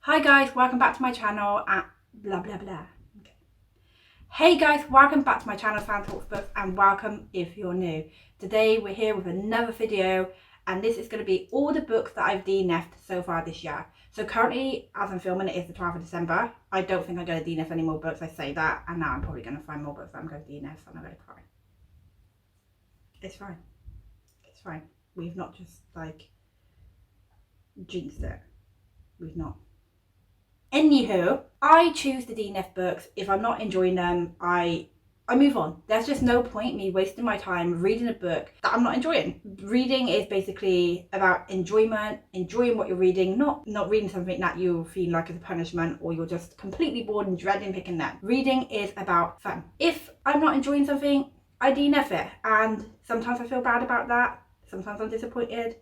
Hi guys, welcome back to my channel at blah blah blah. Okay. Hey guys, welcome back to my channel Fan Talks Books, and welcome if you're new. Today we're here with another video, and this is going to be all the books that I've DNF'd so far this year. So currently, as I'm filming, it is the 12th of December. I don't think I'm going to DNF any more books. I say that, and now I'm probably going to find more books that I'm going to DNF, and I'm going to cry. It's fine. It's fine. We've not just like jinxed it. We've not. Anywho, I choose the DNF books. If I'm not enjoying them, I move on. There's just no point me wasting my time reading a book that I'm not enjoying. Reading is basically about enjoyment, enjoying what you're reading, not reading something that you feel like is a punishment or you're just completely bored and dreading picking them. Reading is about fun. If I'm not enjoying something, I DNF it, and sometimes I feel bad about that. Sometimes I'm disappointed,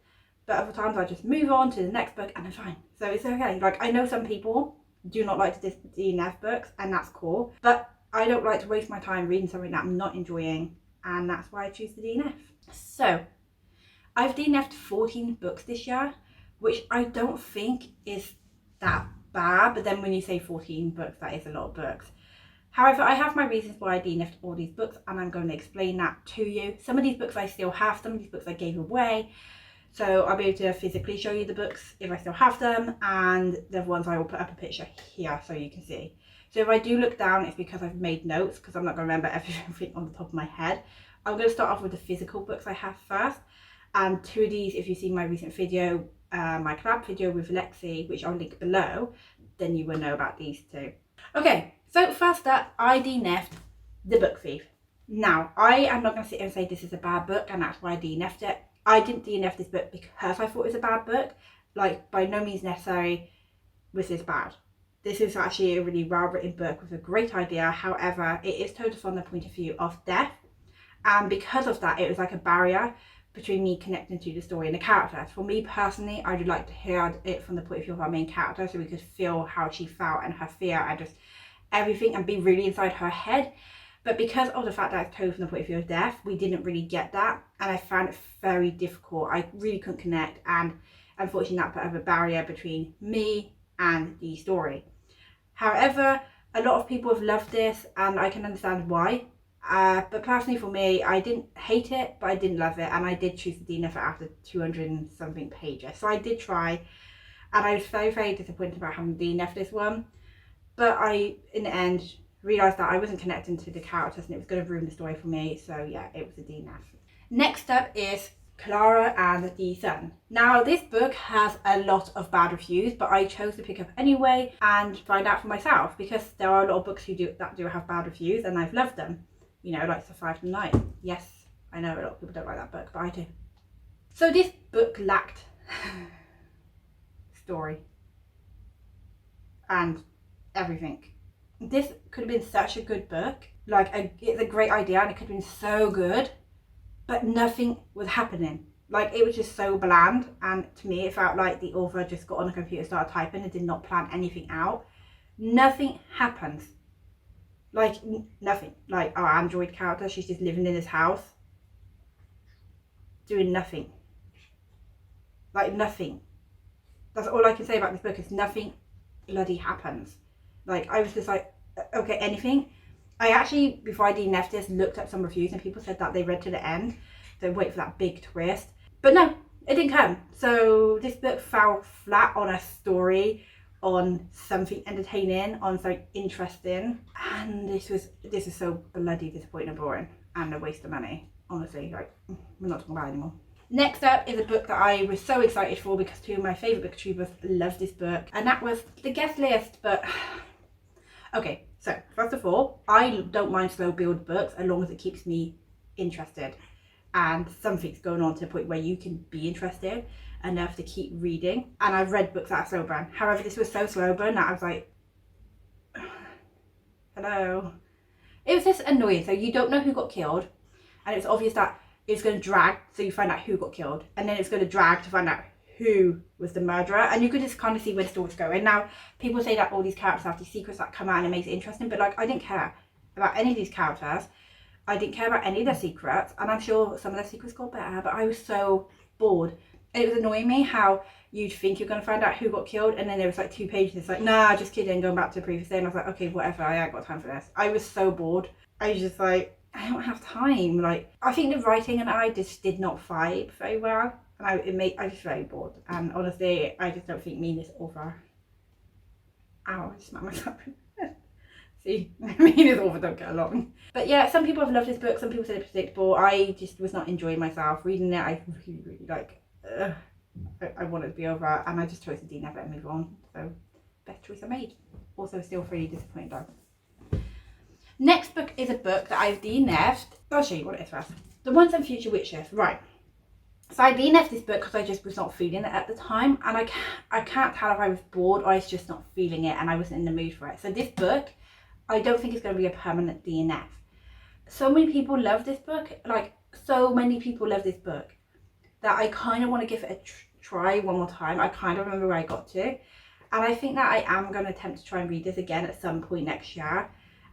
but other times I just move on to the next book and I'm fine. So it's okay. Like, I know some people do not like to DNF books, and that's cool, but I don't like to waste my time reading something that I'm not enjoying, and that's why I choose to DNF. So I've DNF'd 14 books this year, which I don't think is that bad, but then when you say 14 books, that is a lot of books. However, I have my reasons why I DNF'd all these books, and I'm going to explain that to you. Some of these books I still have, some of these books I gave away, so I'll be able to physically show you the books if I still have them, and the ones I will put up a picture here so you can see. So if I do look down, it's because I've made notes, because I'm not going to remember everything on the top of my head. I'm going to start off with the physical books I have first, and two of these, if you've seen my recent video, my collab video with Lexi, which I'll link below, then you will know about these two. Okay, so first up, I DNF'd The Book Thief. Now, I am not going to sit here and say this is a bad book and that's why I DNF'd it. I didn't DNF this book because I thought it was a bad book. Like, by no means necessary was this bad. This is actually a really well written book with a great idea. However, it is told from the point of view of death. And because of that, it was like a barrier between me connecting to the story and the characters. For me personally, I would like to hear it from the point of view of our main character, so we could feel how she felt and her fear and just everything, and be really inside her head. But because of the fact that it's told from the point of view of death, we didn't really get that, and I found it very difficult. I really couldn't connect, and unfortunately that put up a barrier between me and the story. However, a lot of people have loved this, and I can understand why. But personally for me, I didn't hate it, but I didn't love it, and I did choose to DNF it after 200 and something pages. So I did try, and I was very, very disappointed about having DNF this one. But I, in the end, realised that I wasn't connecting to the characters and it was going to ruin the story for me. So yeah, it was a DNF. Next up is Clara and the Sun. Now, this book has a lot of bad reviews, but I chose to pick up anyway and find out for myself, because there are a lot of books that do have bad reviews and I've loved them. You know, like Survive the Night. Yes, I know a lot of people don't like that book, but I do. So this book lacked story and everything. This could have been such a good book. Like, it's a great idea and it could have been so good, but nothing was happening. Like, it was just so bland, and to me it felt like the author just got on the computer, started typing, and did not plan anything out. Nothing happens. Like, nothing. Like, our android character, she's just living in this house doing nothing. Like, nothing. That's all I can say about this book, is nothing bloody happens. Like, I was just like, okay, anything. I actually, before I DNF'd this, looked up some reviews, and people said that they read to the end, they wait for that big twist. But no, it didn't come. So this book fell flat on a story, on something entertaining, on something interesting, and this is so bloody disappointing and boring, and a waste of money. Honestly, like, we're not talking about it anymore. Next up is a book that I was so excited for because two of my favourite booktubers loved this book, and that was The Guest List. But okay, so first of all, I don't mind slow build books as long as it keeps me interested and something's going on to the point where you can be interested enough to keep reading. And I've read books that are slow burn. However, this was so slow burn that I was like, hello. It was just annoying. So you don't know who got killed, and it's obvious that it's going to drag, so you find out who got killed, and then it's going to drag to find out who was the murderer, and you could just kind of see where the story's going. Now, people say that all these characters have these secrets that come out and it makes it interesting, but like, I didn't care about any of these characters. I didn't care about any of their secrets, and I'm sure some of their secrets got better, but I was so bored. It was annoying me how you'd think you're going to find out who got killed, and then there was like 2 pages, it's like, nah, just kidding, going back to the previous day. And I was like, okay, whatever, I ain't got time for this. I was so bored. I was just like, I don't have time. Like, I think the writing and I just did not vibe very well, and I was very bored. And honestly, I just don't think me and this author, ow, I just smacked myself. See, me and this author don't get along. But yeah, some people have loved this book, some people said it's predictable. I just was not enjoying myself reading it. I really like, I wanted to be over, and I just chose to DNF it and move on. So, best choice I made. Also, still pretty disappointed though. Next book is a book that I've DNF'd. I'll show you what it is first. The Once and Future Witches. Right. So I DNF'd this book because I just was not feeling it at the time, and I can't tell if I was bored or I was just not feeling it and I wasn't in the mood for it. So this book, I don't think it's going to be a permanent DNF. So many people love this book, like so many people love this book, that I kind of want to give it a try one more time. I kind of remember where I got to, and I think that I am going to attempt to try and read this again at some point next year,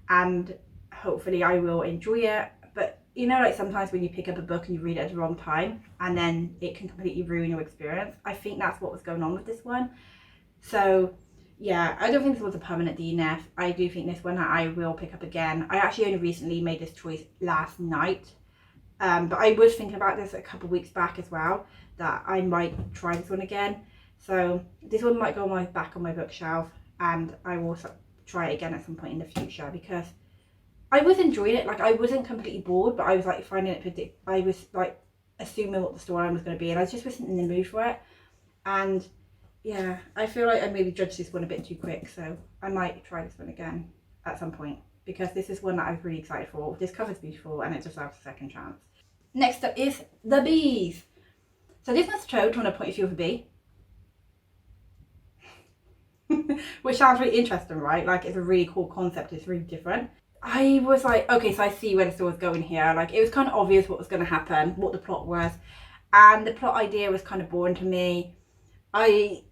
and hopefully I will enjoy it. But you know, like sometimes when you pick up a book and you read it at the wrong time, and then it can completely ruin your experience. I think that's what was going on with this one. So yeah, I don't think this was a permanent DNF. I do think this one I will pick up again. I actually only recently made this choice last night. But I was thinking about this a couple of weeks back as well, that I might try this one again. So this one might go back on my bookshelf, and I will try it again at some point in the future, because I was enjoying it. Like, I wasn't completely bored, but I was like finding it I was like assuming what the storyline was going to be, and I just wasn't in the mood for it. And yeah, I feel like I maybe judged this one a bit too quick, so I might try this one again at some point, because this is one that I was really excited for. This cover's beautiful and it deserves a second chance. Next up is The Bees. So this one's told from a point of view of a bee. Which sounds really interesting, right? Like, it's a really cool concept, it's really different. I was like, okay, so I see where the story's going here. Like, it was kind of obvious what was going to happen, what the plot was, and the plot idea was kind of boring to me. I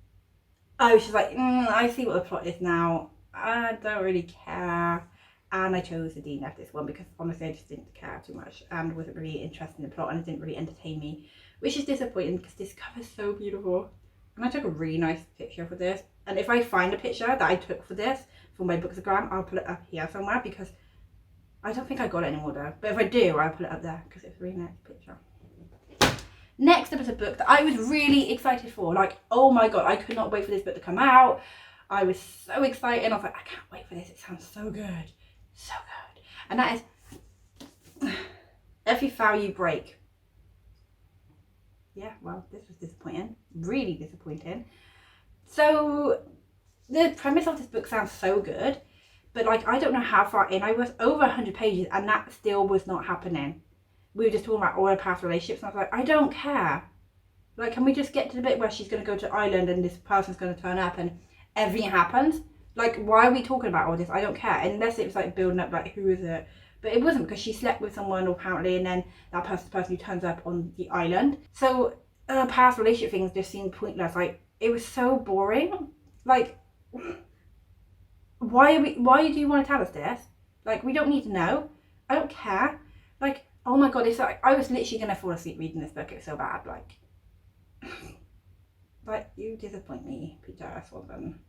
was just like, I see what the plot is now. I don't really care. And I chose to DNF this one because honestly I just didn't care too much and wasn't really interested in the plot, and it didn't really entertain me, which is disappointing because this cover is so beautiful. And I took a really nice picture for this. And if I find a picture that I took for this for my Bookstagram, I'll put it up here somewhere, because I don't think I got it anymore though. But if I do, I'll put it up there because it's a really nice picture. Next up is a book that I was really excited for. Like, oh my god, I could not wait for this book to come out. I was so excited. I was like, I can't wait for this. It sounds so good. So good. And that is Every Vow You Break. Yeah, well, this was disappointing. Really disappointing. So the premise of this book sounds so good, but like, I don't know how far in. I was over 100 pages and that still was not happening. We were just talking about all our past relationships, and I was like, I don't care. Like, can we just get to the bit where she's going to go to Ireland and this person's going to turn up and everything happens? Like, why are we talking about all this? I don't care. Unless it was like building up, like, who is it? But it wasn't, because she slept with someone apparently, and then that person's the person who turns up on the island. So past relationship things just seemed pointless. Like, it was so boring. Like, why do you want to tell us this? Like, we don't need to know. I don't care. Like, oh my god, it's like, I was literally gonna fall asleep reading this book. It's so bad. Like, you disappoint me, Peter Swanson.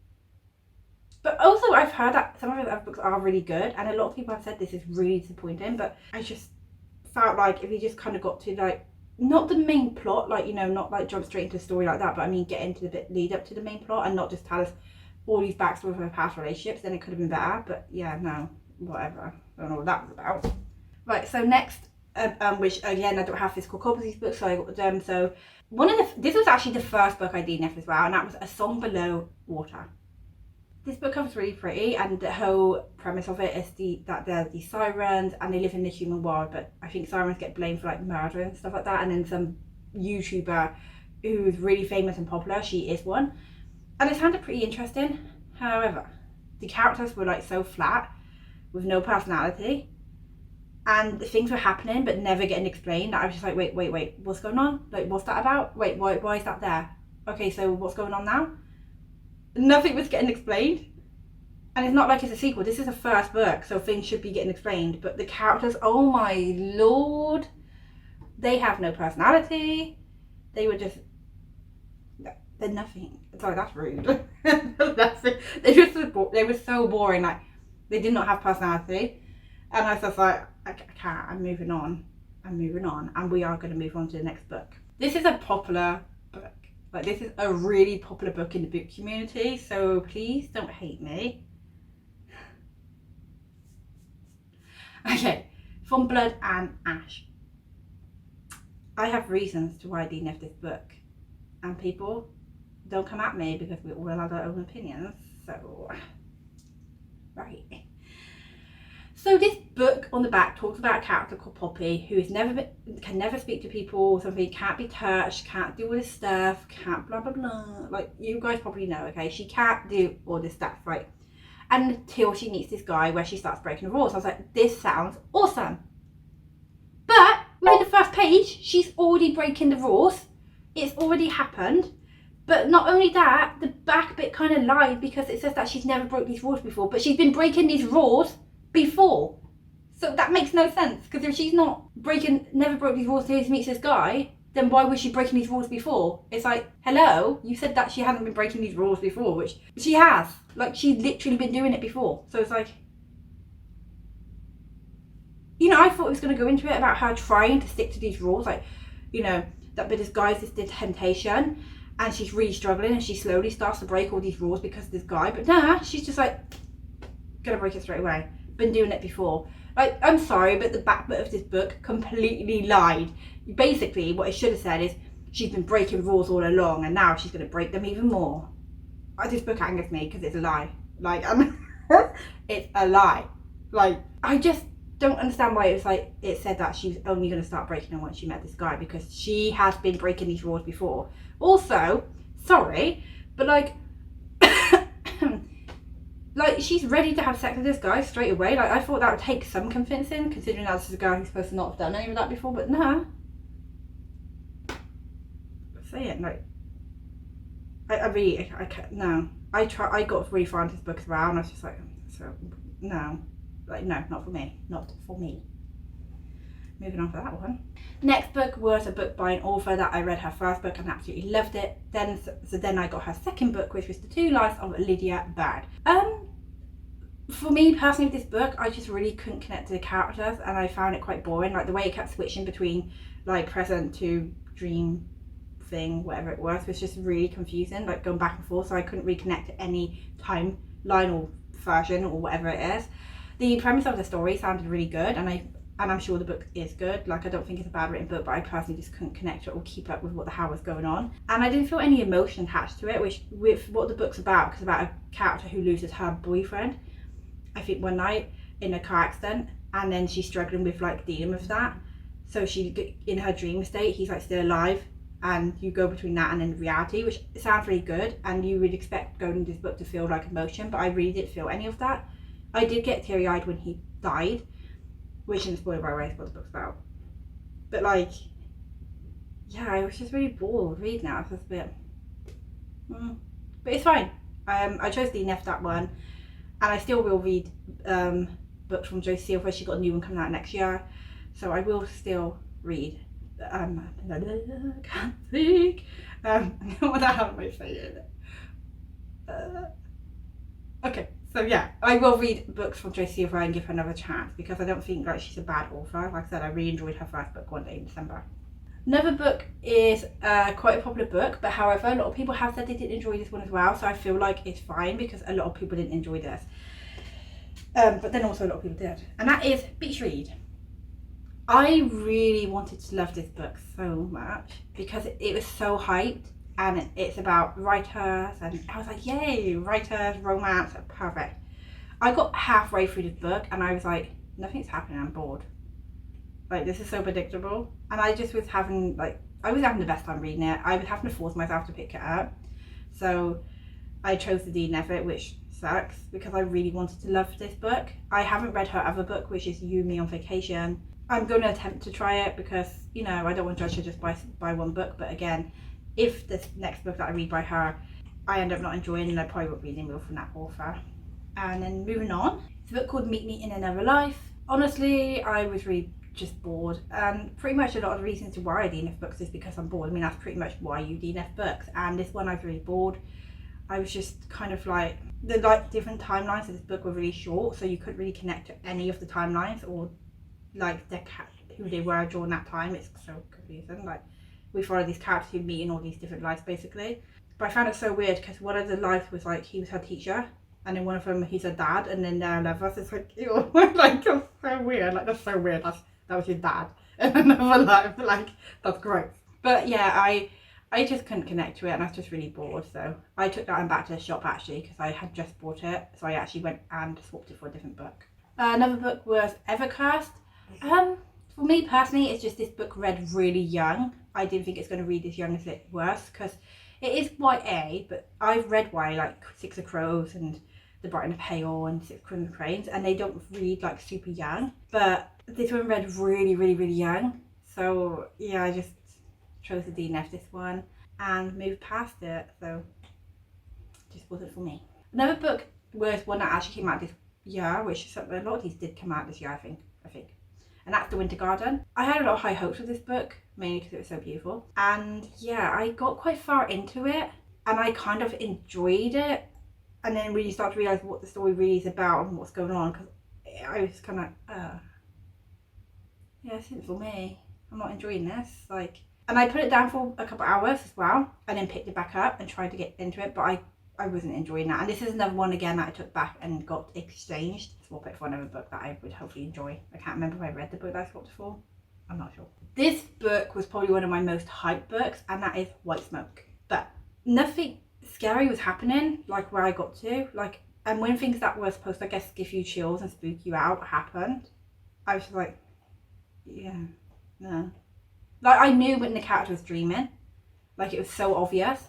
But also, I've heard that some of his other books are really good, and a lot of people have said this is really disappointing, but I just felt like if he just kind of got to, like, not the main plot, like, you know, not like jump straight into a story like that, but I mean get into the bit lead up to the main plot and not just tell us all these backstories of her past relationships, then it could have been better. But yeah, no, whatever. I don't know what that was about. Right, so next, which again, I don't have physical copies of these books, so I got them. So this was actually the first book I DNF'd as well, and that was A Song Below Water. This book cover's really pretty, and the whole premise of it is that they're these sirens and they live in the human world, but I think sirens get blamed for like murder and stuff like that. And then some YouTuber who's really famous and popular, she is one, and it sounded pretty interesting. However, the characters were like so flat with no personality, and things were happening but never getting explained. I was just like, wait, what's going on? Like, what's that about? Wait, why is that there? Okay, so what's going on now? Nothing was getting explained. And it's not like it's a sequel. This is a first book, so things should be getting explained. But the characters, oh my lord, they have no personality. They were just, They're nothing. Sorry, that's rude. They were so boring. Like, they did not have personality. And I was just like, I can't. I'm moving on. And we are going to move on to the next book. This is a popular book. Like, this is a really popular book in the book community. So please don't hate me. Okay. From Blood and Ash. I have reasons to why I DNF'd this book. And people, don't come at me because we all have our own opinions. So, right. So this book on the back talks about a character called Poppy who can never speak to people or something, can't be touched, can't do all this stuff, can't blah blah blah. Like, you guys probably know, okay? She can't do all this stuff, right? Until she meets this guy where she starts breaking the rules. I was like, this sounds awesome. But within the first page, she's already breaking the rules. It's already happened. But not only that, the back bit kind of lied because it says that she's never broke these rules before, but she's been breaking these rules before. So that makes no sense, because if she's never broke these rules until she meets this guy, then why was she breaking these rules before? It's like, hello, you said that she hadn't been breaking these rules before, which she has. Like, she's literally been doing it before. So it's like, you know, I thought it was going to go into it about her trying to stick to these rules, like, you know, that this guy's this temptation, and she's really struggling, and she slowly starts to break all these rules because of this guy. But nah, she's just like, gonna break it straight away. Been doing it before. Like, I'm sorry, but the back bit of this book completely lied. Basically, what it should have said is she's been breaking rules all along, and now she's gonna break them even more. This book angers me because it's a lie. Like, it's a lie. Like, I just don't understand why it said that she was only going to start breaking them once she met this guy, because she has been breaking these rules before. Also, sorry, but like like, she's ready to have sex with this guy straight away. Like, I thought that would take some convincing, considering that this is a guy who's supposed to not have done any of that before, but nah. Say it, like, I really, I can't, no. I got really far into this book as well, and I was just like, so, no. Like, no, not for me. Not for me. Moving on for that one. Next book was a book by an author that I read her first book and absolutely loved it. Then I got her second book, which was The Two Lives of Lydia Bad. For me personally, with this book, I just really couldn't connect to the characters, and I found it quite boring. Like, the way it kept switching between like present to dream thing, whatever it was just really confusing, like going back and forth. So I couldn't really connect to any timeline or version or whatever it is. The premise of the story sounded really good, and I'm sure the book is good. Like, I don't think it's a bad written book, but I personally just couldn't connect to it or keep up with what the hell was going on. And I didn't feel any emotion attached to it, which with what the book's about, because it's about a character who loses her boyfriend, I think, one night in a car accident, and then she's struggling with like dealing with that. So she, in her dream state, he's like still alive, and you go between that and then reality, which sounds really good, and you would expect going into this book to feel like emotion, but I really didn't feel any of that. I did get teary-eyed when he died, which isn't spoiled by the way, what the book's about. But like, yeah, I was just really bored reading that. I was just a bit, but it's fine. I chose DNF that one, and I still will read books from Joyce Silver. She got a new one coming out next year, so I will still read. I can't speak. What the hell am I saying? Okay. So yeah, I will read books from Joyce Silver and give her another chance, because I don't think like she's a bad author. Like I said, I really enjoyed her first book, One Day in December. Another book is quite a popular book, but however, a lot of people have said they didn't enjoy this one as well, so I feel like it's fine because a lot of people didn't enjoy this. But then also a lot of people did. And that is Beach Read. I really wanted to love this book so much because it was so hyped. And it's about writers, and I was like, yay, writers, romance, perfect. I got halfway through this book and I was like, nothing's happening, I'm bored. Like, this is so predictable. And I just was having the best time reading it. I was having to force myself to pick it up. So I chose to DNF it, which sucks because I really wanted to love this book. I haven't read her other book, which is You, Me on Vacation. I'm going to attempt to try it because, you know, I don't want to judge her just by one book. But again, if this next book that I read by her, I end up not enjoying, then I probably won't read any more from that author. And then moving on, it's a book called Meet Me in Another Life. Honestly, I was really just bored. And pretty much a lot of the reasons why I DNF books is because I'm bored. I mean, that's pretty much why you DNF books. And this one I was really bored. I was just kind of like, the like different timelines of this book were really short, so you couldn't really connect to any of the timelines or like who they were during that time. It's so confusing. Like, we follow these characters who meet in all these different lives basically. But I found it so weird because one of the lives was like he was her teacher, and in one of them he's her dad, and then their lovers. It's like, ew, like, that's so weird. Like, that's so weird. That was his dad. And another life, like, that's gross. But yeah, I just couldn't connect to it, and I was just really bored. So I took that one back to the shop actually because I had just bought it. So I actually went and swapped it for a different book. Another book was Evercast. For me personally, it's just this book read really young. I didn't think it's going to read as young as it was because it is YA, but I've read YA like Six of Crows and The Bright and the Pale and Six Crimson Cranes, and they don't read like super young. But this one read really, really, really young. So yeah, I just chose to DNF this one and moved past it. So it just wasn't for me. Another book was one that actually came out this year, which is something a lot of these did come out this year, I think. And that's The Winter Garden. I had a lot of high hopes for this book, mainly because it was so beautiful. And yeah, I got quite far into it and I kind of enjoyed it. And then really start to realise what the story really is about and what's going on, because I was kind of yeah, this isn't for me. I'm not enjoying this. Like, and I put it down for a couple of hours as well, and then picked it back up and tried to get into it, but I wasn't enjoying that. And this is another one again that I took back and got exchanged. Swap it for another book that I would hopefully enjoy. I can't remember if I read the book that I swapped it for. I'm not sure. This book was probably one of my most hyped books, and that is White Smoke. But nothing scary was happening, like where I got to. Like, and when things that were supposed to, I guess, give you chills and spook you out happened, I was just like, yeah, no. Like, I knew when the character was dreaming. Like, it was so obvious.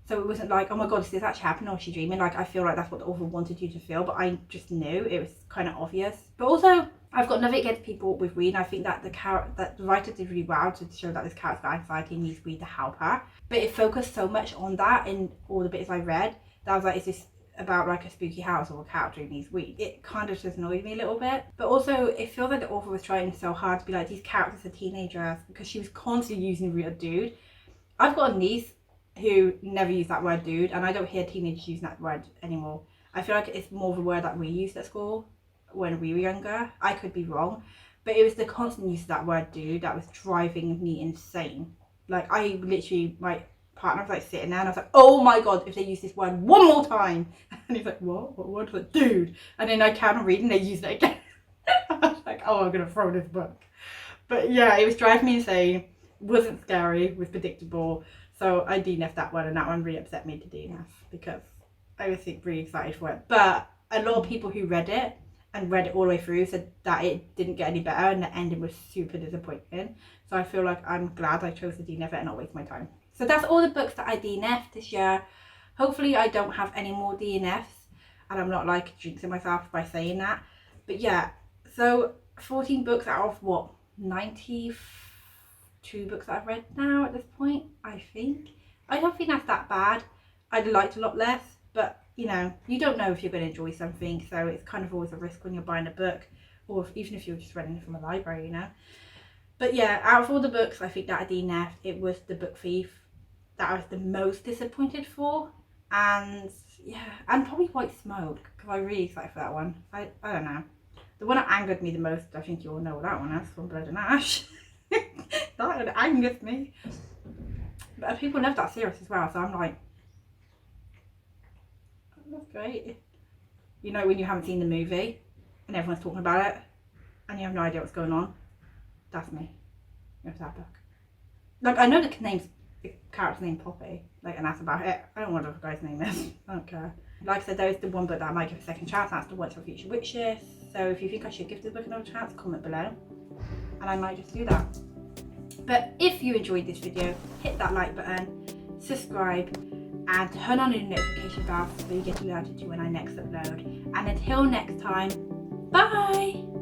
So it wasn't like, oh my god, is this actually happening or is she dreaming? Like, I feel like that's what the author wanted you to feel, but I just knew it was kind of obvious. But also, I've got nothing against people with reading. I think that the writer did really well to show that this character's got anxiety and needs read to help her. But it focused so much on that in all the bits I read that I was like, is this about like a spooky house or a character who needs weed? It kind of just annoyed me a little bit. But also, it feels like the author was trying so hard to be like, these characters are teenagers, because she was constantly using the word dude. I've got a niece who never used that word dude, and I don't hear teenagers using that word anymore. I feel like it's more of a word that we used at school when we were younger. I could be wrong, but it was the constant use of that word dude that was driving me insane. Like, I literally, my partner was like sitting there and I was like, oh my god, if they use this word one more time. And he's like, what word was it? Dude. And then I carried on reading, they used it again. I was like, oh, I'm gonna throw this book. But yeah, it was driving me insane. Wasn't scary, was predictable. So I DNF'd that one, and that one really upset me to DNF because I was really excited for it. But a lot of people who read it and read it all the way through said that it didn't get any better and the ending was super disappointing. So I feel like I'm glad I chose to DNF it and not waste my time. So that's all the books that I DNF'd this year. Hopefully I don't have any more DNFs and I'm not like jinxing myself by saying that. But yeah, so 14 books out of what, 92 books that I've read now at this point, I think. I don't think that's that bad. I'd liked a lot less, but you know, you don't know if you're going to enjoy something, so it's kind of always a risk when you're buying a book, or even if you're just renting it from a library, you know. But yeah, out of all the books I think that I DNF'd, it was The Book Thief that I was the most disappointed for, and yeah, and probably White Smoke, because I'm really excited for that one. I don't know. The one that angered me the most, I think you all know what that one is, from Blood and Ash. That angers me. But people love that series as well, so I'm like, that's great. You know, when you haven't seen the movie and everyone's talking about it and you have no idea what's going on, that's me with that book. Like, I know the character's name Poppy, like, and that's about it. I don't know what the guy's name is. I don't care. Like I said, there is the one book that I might give a second chance. That's the Once for Future Witches. So if you think I should give this book another chance, comment below and I might just do that. But if you enjoyed this video, hit that like button, subscribe, and turn on the notification bell so you get alerted to when I next upload. And until next time, bye!